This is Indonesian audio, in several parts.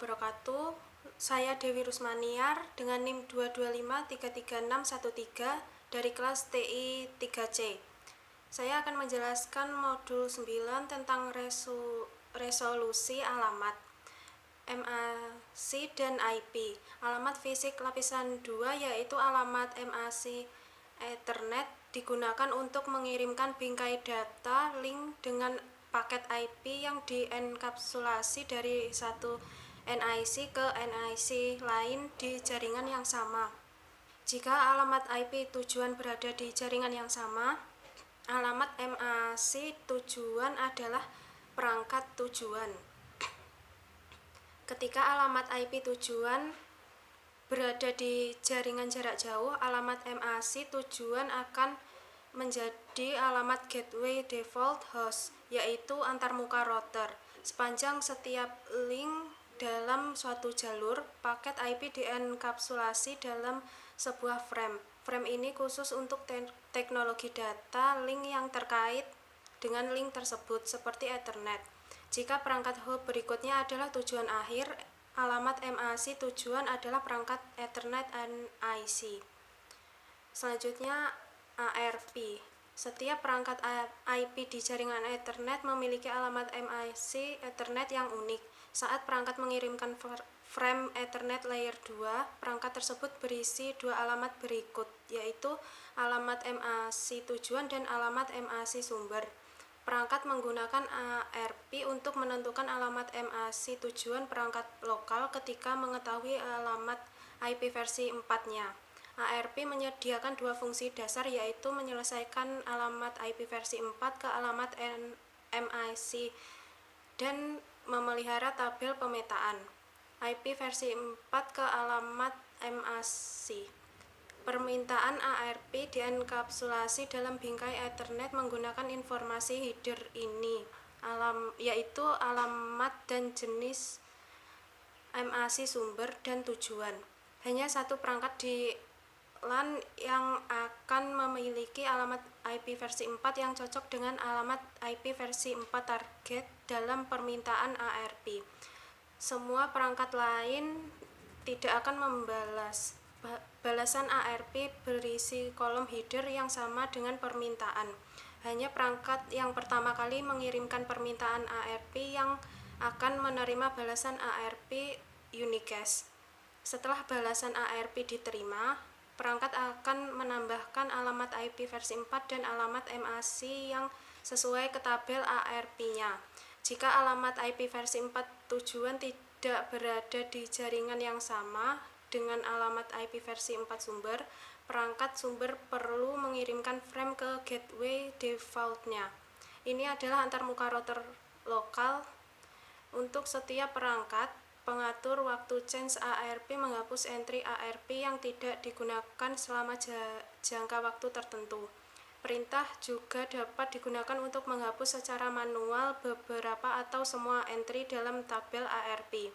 wabarakatuh. Saya Dewi Rusmaniar dengan NIM 225333613 dari kelas TI 3C. Saya akan menjelaskan modul 9 tentang resolusi alamat, MAC dan IP. Alamat fisik lapisan 2 yaitu alamat MAC Ethernet digunakan untuk mengirimkan bingkai data link dengan paket IP yang dienkapsulasi dari satu NIC ke NIC lain di jaringan yang sama. Jika alamat IP tujuan berada di jaringan yang sama, alamat MAC tujuan adalah perangkat tujuan. Ketika alamat IP tujuan berada di jaringan jarak jauh, alamat MAC tujuan akan menjadi alamat gateway default host, yaitu antarmuka router. Sepanjang setiap link dalam suatu jalur, paket IP dienkapsulasi dalam sebuah frame. Frame ini khusus untuk teknologi data link yang terkait dengan link tersebut, seperti Ethernet. Jika perangkat hub berikutnya adalah tujuan akhir, alamat MAC tujuan adalah perangkat Ethernet NIC. Selanjutnya ARP. Setiap perangkat IP di jaringan Ethernet memiliki alamat MAC Ethernet yang unik. Saat perangkat mengirimkan frame Ethernet layer 2, perangkat tersebut berisi dua alamat berikut, yaitu alamat MAC tujuan dan alamat MAC sumber. Perangkat menggunakan ARP untuk menentukan alamat MAC tujuan perangkat lokal ketika mengetahui alamat IP versi 4-nya. ARP menyediakan dua fungsi dasar, yaitu menyelesaikan alamat IP versi 4 ke alamat MAC dan memelihara tabel pemetaan IP versi 4 ke alamat MAC. Permintaan ARP dienkapsulasi dalam bingkai Ethernet menggunakan informasi header ini, yaitu alamat dan jenis MAC sumber dan tujuan. Hanya satu perangkat di LAN yang akan memiliki alamat IP versi 4 yang cocok dengan alamat IP versi 4 target dalam permintaan ARP. Semua perangkat lain tidak akan membalas. Balasan ARP berisi kolom header yang sama dengan permintaan. Hanya perangkat yang pertama kali mengirimkan permintaan ARP yang akan menerima balasan ARP unicast. Setelah balasan ARP diterima, perangkat akan menambahkan alamat IP versi 4 dan alamat MAC yang sesuai ke tabel ARP-nya. Jika alamat IP versi 4 tujuan tidak berada di jaringan yang sama dengan alamat IP versi 4 sumber, perangkat sumber perlu mengirimkan frame ke gateway default-nya. Ini adalah antarmuka router lokal. Untuk setiap perangkat, pengatur waktu change ARP menghapus entry ARP yang tidak digunakan selama jangka waktu tertentu. Perintah juga dapat digunakan untuk menghapus secara manual beberapa atau semua entry dalam tabel ARP.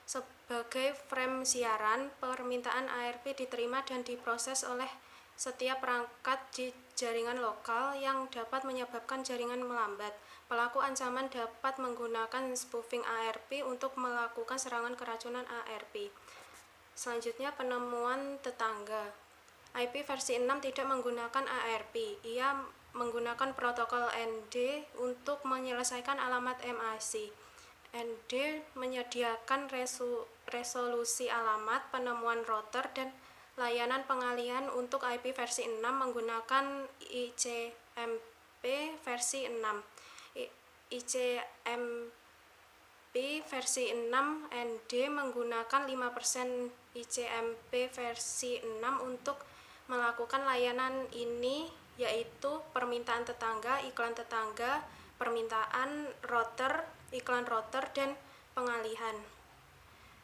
Sebagai frame siaran, permintaan ARP diterima dan diproses oleh setiap perangkat di jaringan lokal yang dapat menyebabkan jaringan melambat. Pelaku ancaman dapat menggunakan spoofing ARP untuk melakukan serangan keracunan ARP. Selanjutnya, penemuan tetangga. IP versi 6 tidak menggunakan ARP. Ia menggunakan protokol ND untuk menyelesaikan alamat MAC. ND menyediakan resolusi alamat, penemuan router, dan layanan pengalihan. Untuk IP versi 6 menggunakan ICMP versi 6. ICMP versi 6 ND menggunakan 5% ICMP versi 6 untuk melakukan layanan ini, yaitu permintaan tetangga, iklan tetangga, permintaan router, iklan router, dan pengalihan.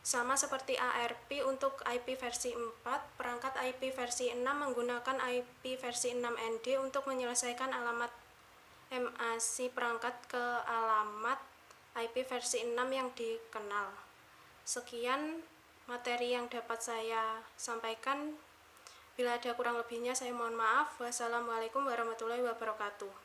Sama seperti ARP, untuk IP versi 4, perangkat IP versi 6 menggunakan IP versi 6 ND untuk menyelesaikan alamat MAC perangkat ke alamat IP versi 6 yang dikenal. Sekian materi yang dapat saya sampaikan. Bila ada kurang lebihnya, saya mohon maaf. Wassalamualaikum warahmatullahi wabarakatuh.